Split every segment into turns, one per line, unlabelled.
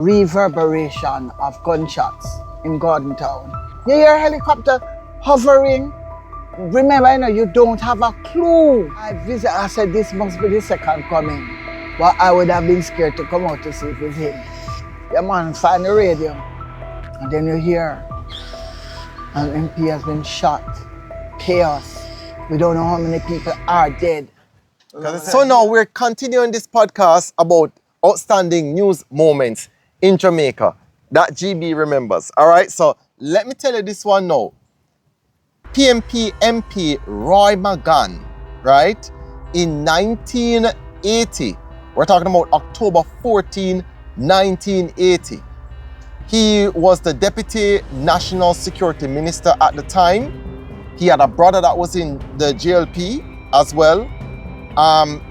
reverberation of gunshots in Gordon Town. You hear a helicopter hovering. Remember, you don't have a clue. I said, this must be the second coming. But I would have been scared to come out to see if it's him. Yeah, man, find the radio. And then you hear an MP has been shot. Chaos. We don't know how many people are dead.
So now we're continuing this podcast about outstanding news moments in Jamaica that GB remembers. All right, so let me tell you this one now. PMP MP Roy McGann, right, in 1980, we're talking about October 14, 1980. He was the Deputy National Security Minister at the time. He had a brother that was in the JLP as well.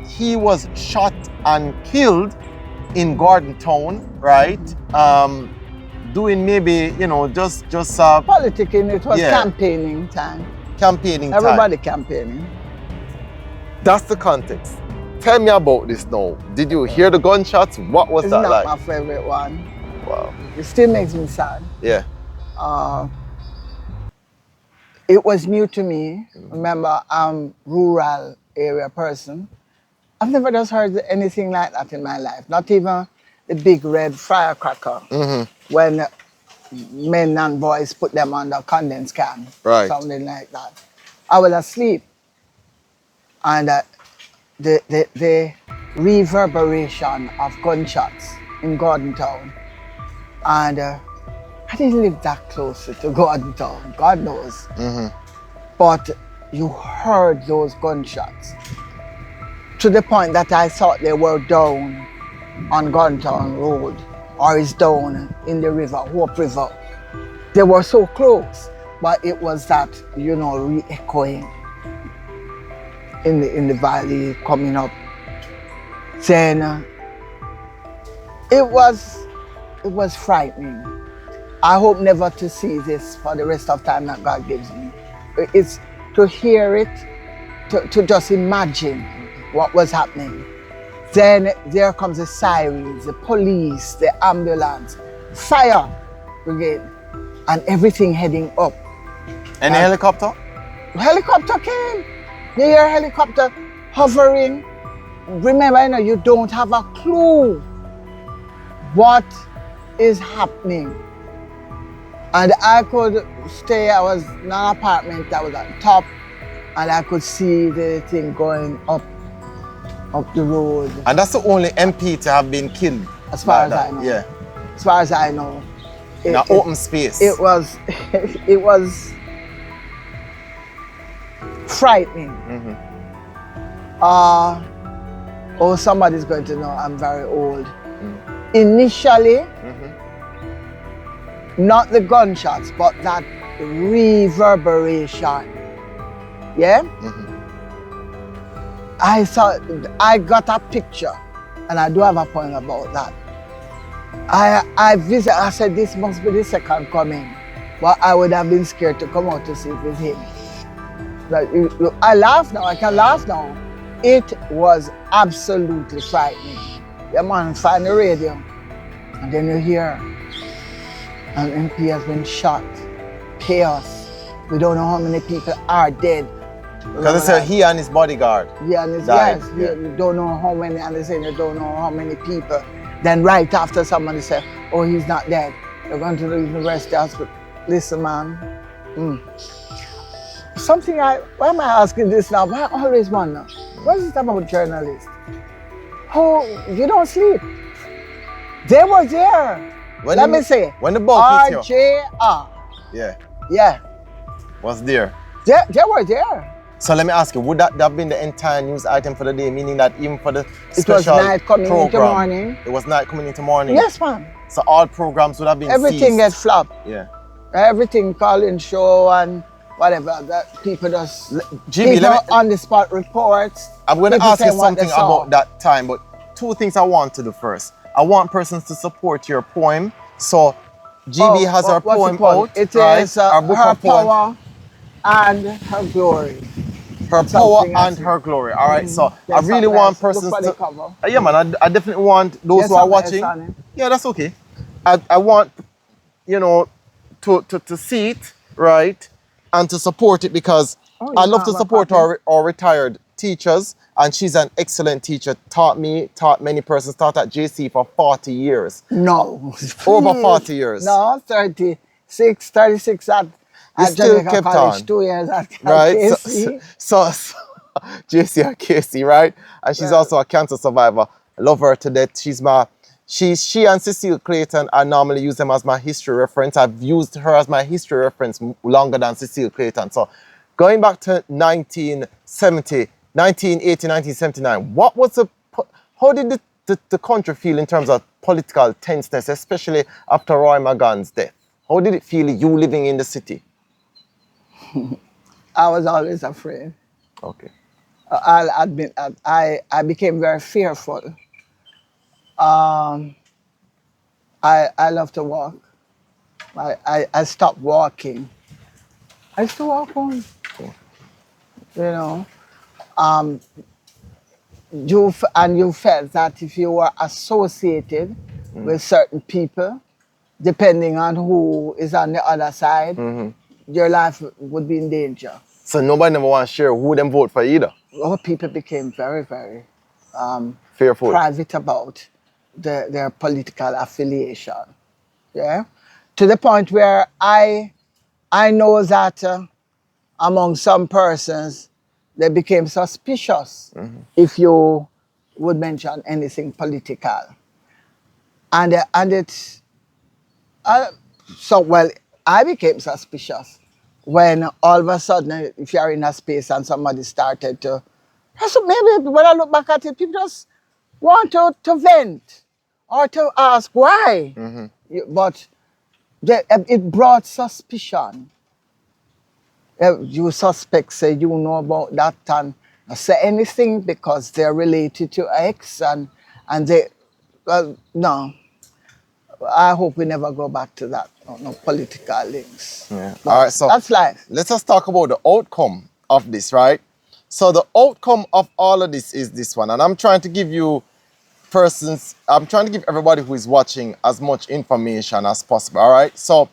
He was shot and killed in Gordon Town, right? Doing maybe, just
politicking, it was campaigning time. Everybody campaigning.
That's the context. Tell me about this now. Did you hear the gunshots? What was that like?
It's not my favorite one.
Wow.
It still makes me sad.
Yeah.
It was new to me. Remember, I'm rural area person. I've never just heard anything like that in my life. Not even the big red firecracker when men and boys put them on the condensed can.
Right.
Something like that. I was asleep. And the reverberation of gunshots in Gordon Town. And I didn't live that close to Gordon Town, God knows. But you heard those gunshots to the point that I thought they were down on Gordon Town Road or is down in the river, Hope River. They were so close, but it was that, re-echoing in the valley coming up. Then it was frightening. I hope never to see this for the rest of time that God gives me. It's to hear it, to just imagine what was happening. Then there comes the sirens, the police, the ambulance, fire brigade, and everything heading up.
And the helicopter?
Helicopter came. You hear a helicopter hovering. Remember, you don't have a clue what is happening. And I could stay, I was in an apartment that was at the top, and I could see the thing going up the road.
And that's the only MP to have been killed?
As far as I know.
Yeah.
As far as I know.
In an open space.
It was frightening. Somebody's going to know I'm very old. Initially, not the gunshots, but that reverberation. Yeah? I got a picture, and I do have a point about that. I said, this must be the second coming, but I would have been scared to come out to see if it's him. I laugh now, I can laugh now. It was absolutely frightening. Yeah, man, find the radio, and then you hear an MP has been shot. Chaos. We don't know how many people are dead.
Because they said he and his bodyguard.
Yeah, and you don't know how many, and they say you don't know how many people. Then right after somebody said, oh, he's not dead. They're going to the university hospital. Listen, man. Why am I asking this now? I always wonder, what is it about journalists? Oh, you don't sleep. They were there. Let me say,
when the ball hit you.
RJR. Yeah.
Was there.
They were there.
So let me ask you, would that have been the entire news item for the day? Meaning that even for the special
It was night coming
program,
into morning.
It was night coming into morning?
Yes, ma'am.
So all programs would have been
Everything gets flopped.
Yeah.
Everything, call-in show and whatever, that people just,
Jimmy,
on the spot reports.
I'm going to ask you something about that time, but two things I want to do first. I want persons to support your poem. So GB has her poem out.
It is Her Power and Her Glory.
Her Power and Her Glory. All right, so I really want persons to... Yeah, man, I definitely want those who are watching. Yeah, that's okay. I want, you know, to see it, right, and to support it because
Oh,
I
you
love
don't
to
have a
support
copy?
our retired teachers, and she's an excellent teacher. Taught me, taught many persons, taught at JC for 40 years.
No.
Over 40 years.
No, 36
It
at
still
Jamaica
kept
College,
on,
2 years at
right?
KC.
So JC and Casey, right? And she's
Well,
also a cancer survivor. I love her to death. She and Cecile Clayton, I normally use them as my history reference. I've used her as my history reference longer than Cecile Clayton. So going back to 1970, 1980, 1979, how did the country feel in terms of political tenseness, especially after Roy Magan's death? How did it feel you living in the city?
I was always afraid.
Okay.
I'll admit that I became very fearful. Um, I love to walk. I stopped walking. I used to walk home, you know. Um, you felt that if you were associated with certain people, depending on who is on the other side, your life would be in danger.
So nobody never want to share who them vote for either.
Our people became very, very
Fearful.
private about their political affiliation. Yeah, to the point where I know that among some persons they became suspicious if you would mention anything political, and it's so well. I became suspicious when all of a sudden, if you're in a space and somebody started to, so maybe when I look back at it, people just want to vent or to ask why. But it brought suspicion. You suspects say you know about that and say anything because they're related to X and they, well, no. I hope we never go back to that. No political links.
Yeah.
But
All right, so
that's life.
let's just talk about the outcome of this, right? So the outcome of all of this is this one, and I'm trying to give everybody who is watching as much information as possible. All right. So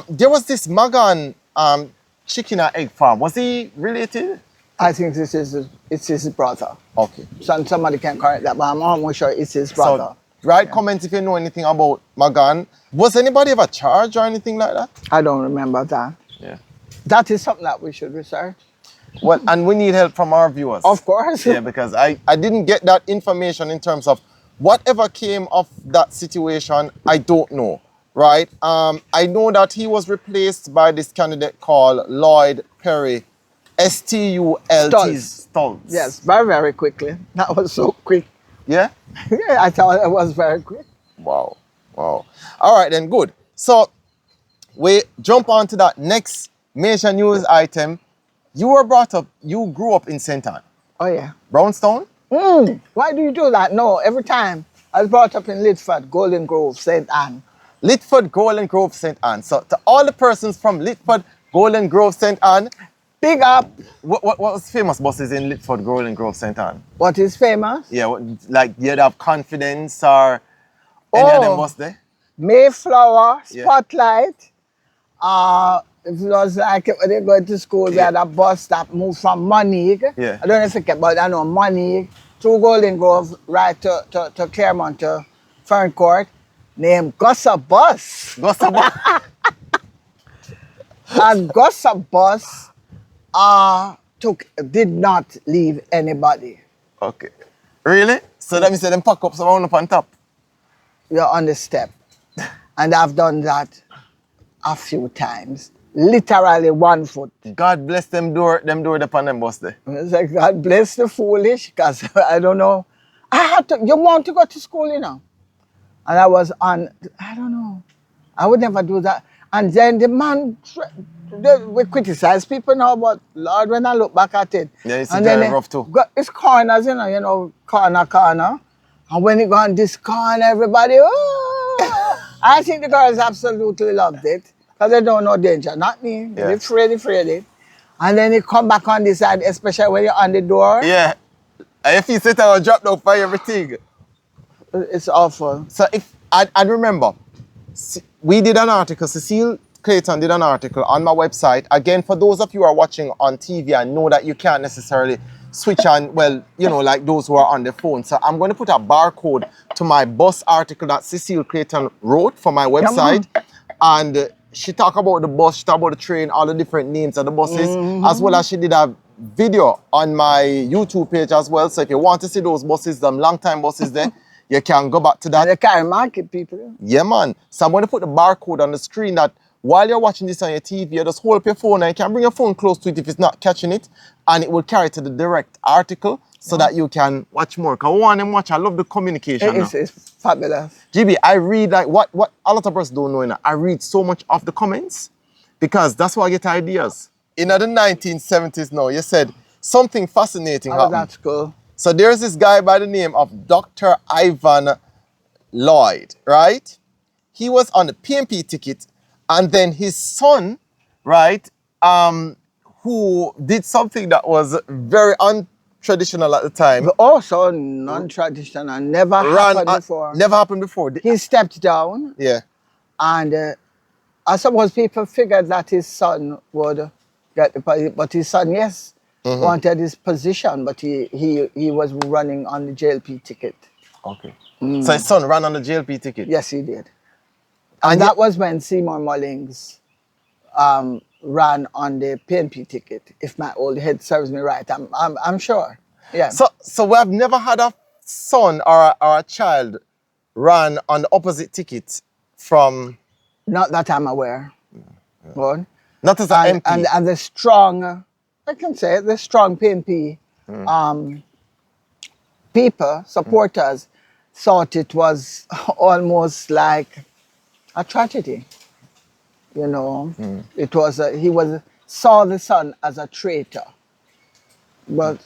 there was this Magan chicken and egg farm. Was he related?
I think it's his brother.
Okay.
Somebody can correct that, but I'm almost sure it's his brother.
So, right, comment if you know anything about Magan. Was anybody ever charged or anything like that?
I don't remember that.
Yeah.
That is something that we should research.
Well, and we need help from our viewers.
Of course.
Yeah, because I didn't get that information in terms of whatever came of that situation, I don't know, right? I know that he was replaced by this candidate called Lloyd Perry, Stults. Stults.
Yes, very, very quickly. That was so quick.
Yeah?
Yeah, I thought it was very quick.
Wow. Wow. All right, then, good. So we jump on to that next major news item. You grew up in St. Anne.
Oh, yeah.
Brownstone?
Why do you do that? No, every time. I was brought up in Litford, Golden Grove, St. Anne.
Litford, Golden Grove, St. Anne. So to all the persons from Litford, Golden Grove, St. Anne,
big up.
What was famous buses in Litford, Golden Grove, St. Anne?
What is famous?
Yeah, like you'd have Confidence or any of them bus there?
Mayflower, Spotlight. It was like when they go to school, we had a bus that moved from Moneague.
Yeah.
I don't know if you get, but I know Moneague through Golden Grove right to Claremont to Fern Court, named Gossa Bus.
Gossa Bus.
And Gossa Bus did not leave anybody.
Okay. Really? So that means them pack up someone up on top?
You're on the step. And I've done that a few times. Literally 1 foot.
God bless them door upon them bus there.
It's like, God bless the foolish, because I don't know. You want to go to school, you know? And I was on, I don't know. I would never do that. And then the man, we criticize people now, but Lord, when I look back at it.
Yeah, it's very rough too.
It's corners, corner. And when you go on this corner, everybody, oh! I think the girls absolutely loved it. Because they don't know danger. Not me.
Yeah.
They're afraid. And then you come back on this side, especially when you're on the door.
Yeah. And if you sit down and drop down for everything.
It's awful.
So if And remember, we did an article, Cecile Clayton did an article on my website. Again, for those of you who are watching on TV, I know that you can't necessarily switch on, well, you know, like those who are on the phone. So I'm going to put a barcode to my bus article that Cecile Clayton wrote for my website. And she talked about the bus, she talked about the train, all the different names of the buses, as well as she did a video on my YouTube page as well. So if you want to see those buses, them long time buses there, you can go back to that.
And they carry market people.
Yeah, man. So I'm going to put the barcode on the screen that while you're watching this on your TV, you just hold up your phone and you can bring your phone close to it if it's not catching it, and it will carry to the direct article so that you can watch more. Because I want them watch. I love the communication.
It's fabulous.
GB, I read like what a lot of us don't know. You know, I read so much of the comments because that's where I get ideas. In the 1970s now, you said something fascinating happened.
That's cool.
So there's this guy by the name of Dr. Ivan Lloyd, right? He was on the PMP ticket, and then his son, right, who did something that was very untraditional at the time.
But also non-traditional, never happened before.
Never happened before.
He stepped down.
Yeah.
And I suppose people figured that his son would get the position, but his son, yes, wanted his position, but he was running on the JLP ticket.
Okay. So his son ran on the JLP ticket?
Yes, he did. And that was when Seymour Mullings ran on the PNP ticket, if my old head serves me right. I'm sure. Yeah.
So we have never had a son or a child run on the opposite ticket from...
Not that I'm aware. But,
not as an MP.
And the strong, I can say, the strong PNP people, supporters, thought it was almost like a tragedy. You know, it was saw the son as a traitor. But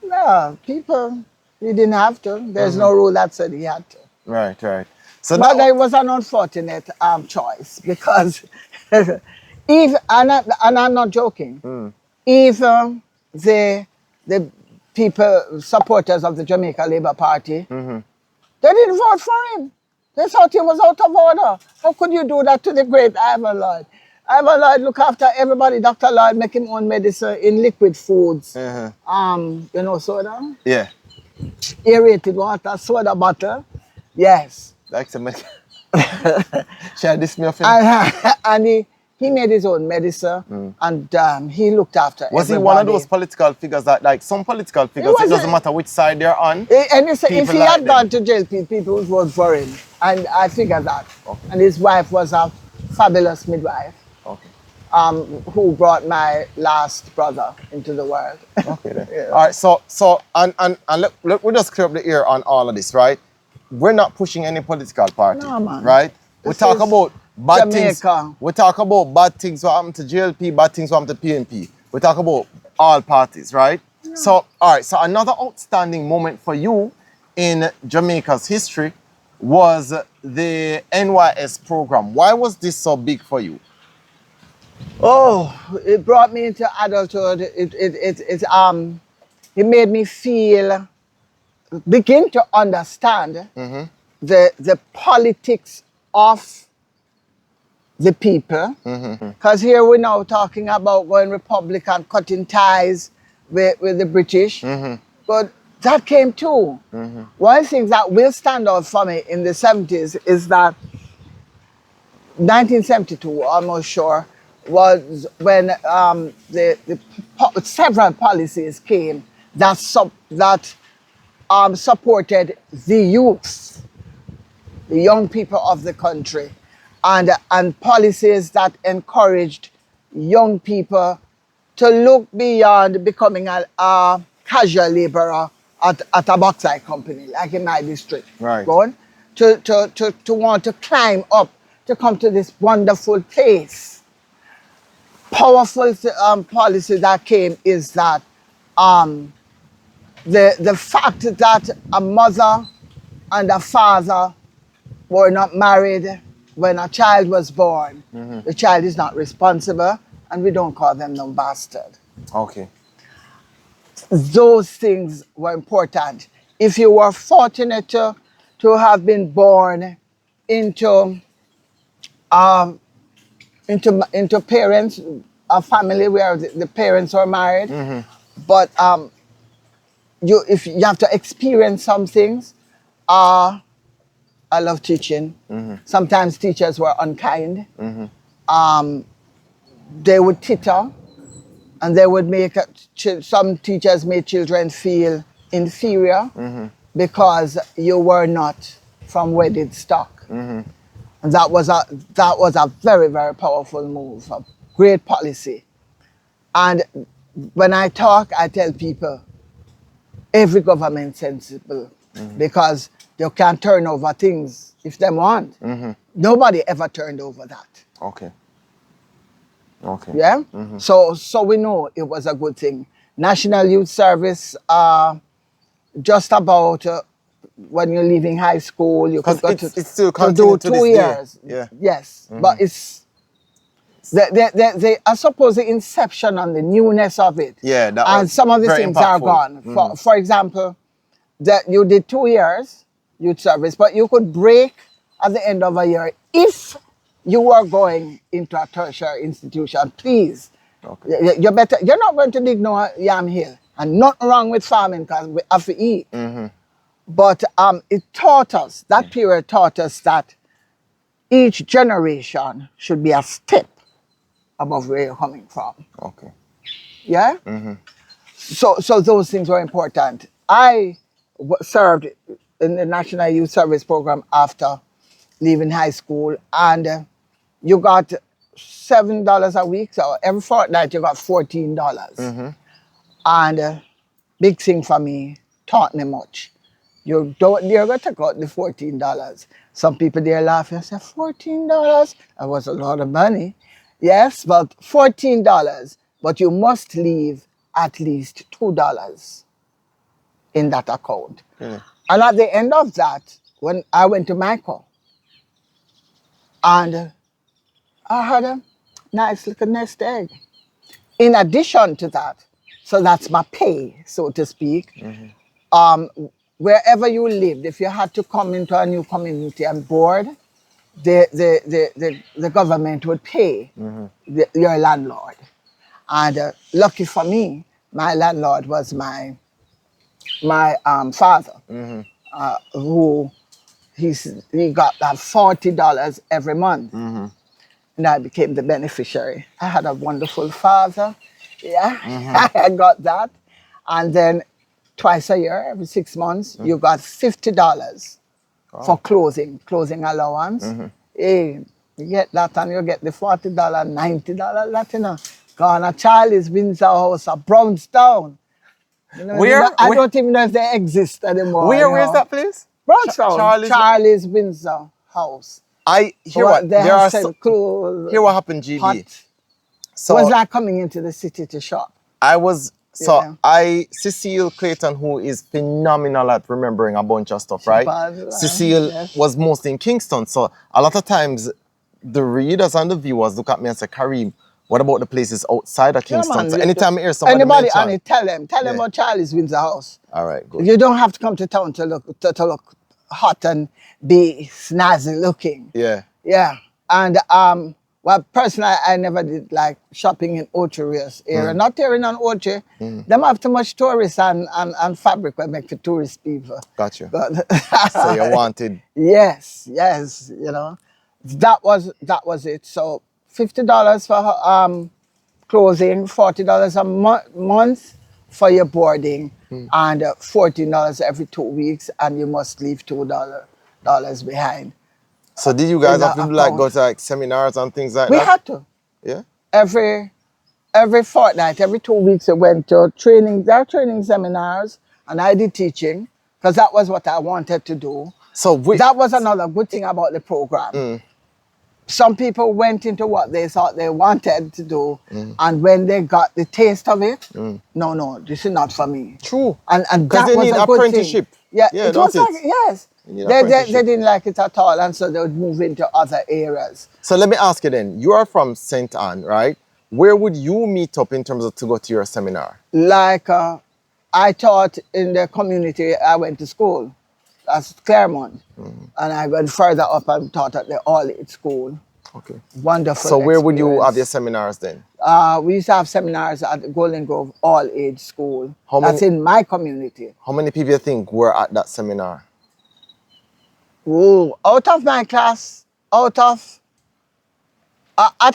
yeah, people, he didn't have to. There's no rule that said he had to.
Right, right. So
but it was an unfortunate choice because even, and I'm not joking, even the people, supporters of the Jamaica Labour Party, they didn't vote for him. They thought he was out of order. How could you do that to the great Ivan Lloyd? Ivan Lloyd look after everybody. Dr. Lloyd make him own medicine in liquid foods. You know, soda? Yeah. Aerated water, soda bottle. Yes.
Like to make... Share this me
and he made his own medicine and he looked after
Was
everybody.
he one of those political figures that, like some political figures, it doesn't matter which side they're on?
And if he had gone to jail, people would vote for him. And I figured that. Okay. And his wife was a fabulous midwife. Okay. Who brought my last brother into the world.
Okay then. Yeah. All right, so we'll just clear up the ear on all of this, right? We're not pushing any political party, no, man. Right? We talk about bad things. We talk about bad things what happened to JLP, bad things what happened to PNP. We talk about all parties, right? Yeah. So, all right, so another outstanding moment for you in Jamaica's history was the NYS program. Why was this so big for you?
Oh, it brought me into adulthood. It made me begin to understand the politics of the people. Because here we're now talking about going Republican, cutting ties with the British. But that came too. One thing that will stand out for me in the 70s is that 1972, almost sure, was when several policies came that supported the youth, the young people of the country, and policies that encouraged young people to look beyond becoming a casual laborer at a bauxite company, like in my district.
Right.
Going to want to climb up to come to this wonderful place. Powerful policy that came is that the fact that a mother and a father were not married when a child was born, the child is not responsible, and we don't call them no bastard.
Okay.
Those things were important. If you were fortunate to have been born into um, into parents, a family where the parents are married. But if you have to experience some things, uh, I love teaching. Sometimes teachers were unkind. They would titter, and they would make some teachers made children feel inferior because you were not from wedded stock. And that was a very, very powerful move, a great policy. And when I talk, I tell people every government sensible because you can turn over things if they want. Nobody ever turned over that.
Okay. Okay.
Yeah? So we know it was a good thing. National Youth Service, just about when you're leaving high school, you could go
it's still
to do
continuing to
2
this day.
years.
Yeah.
Yes, but it's I suppose the inception and the newness of it.
Yeah, that
and
was
some of the
very
things are
impactful.
gone. For example, that you did 2 years youth service, but you could break at the end of a year if you were going into a tertiary institution. Please,
Okay.
you better. You're not going to dig no yam hill, and nothing wrong with farming because we have to eat. But it taught us, that period taught us that each generation should be a step above where you're coming from.
Okay.
Yeah? So those things were important. I served in the National Youth Service Program after leaving high school, and you got $7 a week, so every fortnight you got $14. And big thing for me, taught me much. You're going to take out the $14. Some people there laughing and say, $14? That was a lot of money. Yes, but $14, but you must leave at least $2 in that account.
Yeah.
And at the end of that, when I went to Michael, and I had a nice little nest egg. In addition to that, so that's my pay, so to speak. Wherever you lived, if you had to come into a new community and board, the government would pay your landlord. And lucky for me, my landlord was my father, who he got that $40 every month. And I became the beneficiary. I had a wonderful father. Yeah, I got that. And then twice a year, every 6 months, you got $50 for clothing allowance. Hey, you get that and you get the $40, $90, that, you know. Gone a Charlie's Windsor House, a Brownstown. You know, I don't even know if they exist anymore.
Where's that place?
Brownstown, Charlie's Windsor House.
Hear what happened, GB.
Hot.
So
Was like coming into the city to shop.
Cecile Clayton, who is phenomenal at remembering a bunch of stuff, right? Cecile was mostly in Kingston. So a lot of times the readers and the viewers look at me and say, Kareem, what about the places outside of Kingston? So anytime I hear somebody mention,
tell them about Charlie's Windsor House.
All right, good.
You don't have to come to town to look hot and be snazzy looking.
Yeah.
Yeah. And well, personally, I never did like shopping in Ocherius area. Not here in Ochi. Them have too much tourists and fabric we make for tourist people.
Gotcha.
But
So you wanted.
Yes, you know. That was it. So $50 for clothing, $40 a month for your boarding, and $14 every 2 weeks, and you must leave $2 behind.
So did you guys have to go to like seminars and things like that?
We had to.
Yeah.
Every fortnight, every 2 weeks, we went to training. There are training seminars, and I did teaching because that was what I wanted to do.
So
that was another good thing about the program. Some people went into what they thought they wanted to do, and when they got the taste of it, no, this is not for me.
True.
And that
they
was
need
a good
apprenticeship.
thing. Yeah,
Yeah,
it was like, yes. They didn't like it at all, and so they would move into other areas.
So let me ask you then, you are from St. Anne, right? Where would you meet up in terms of to go to your seminar?
Like I taught in the community I went to school. That's Claremont. And I went further up and taught at the all-age school.
Okay.
Wonderful
So where would you
experience.
have your seminars then?
We used to have seminars at the Golden Grove all-age school.
How
That's
many-
in my community.
How many people you think were at that seminar?
Ooh, out of my class, at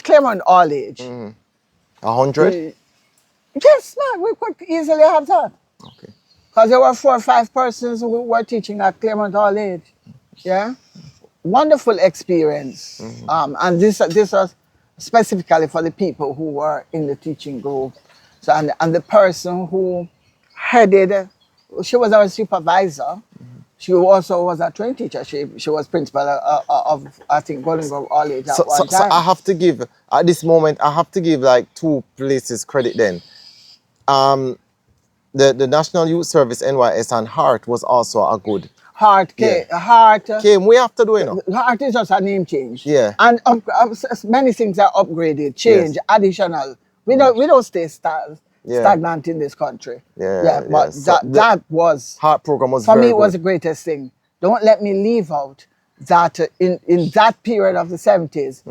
Claremont all-age.
100?
Yes, man, we could easily have that.
Okay.
Because there were 4 or 5 persons who were teaching at Claremont all age. Yeah? Wonderful experience. And this was specifically for the people who were in the teaching group. So, and the person who headed, she was our supervisor. She also was a trained teacher. She was principal of, I think, Golden Grove all age at one
So
time.
I have to give, at this moment, I have to give like 2 places credit then. The National Youth Service NYS and Heart was also a good.
Heart,
Yeah.
Heart.
We have to do it now.
Heart is just a name change.
Yeah.
And many things are upgraded, change,
Yes.
additional. We don't stay stagnant in this country.
Yeah,
But
yeah. So
that was,
Heart program was
for
very
me, it was the
good.
greatest thing. Don't let me leave out that in that period of the 70s,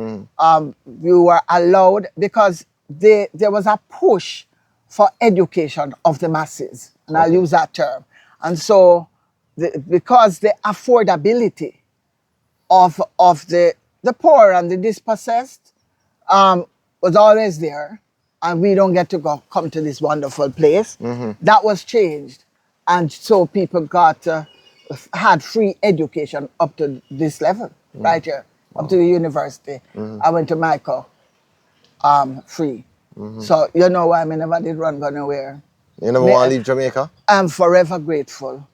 you were allowed, because there was a push for education of the masses, and I'll use that term. And so, because the affordability of the poor and the dispossessed was always there, and we don't get to come to this wonderful place. That was changed, and so people had free education up to this level, right here, up to the university. I went to Michael, free. So you know why I never did run go nowhere.
You never want to leave Jamaica?
I'm forever grateful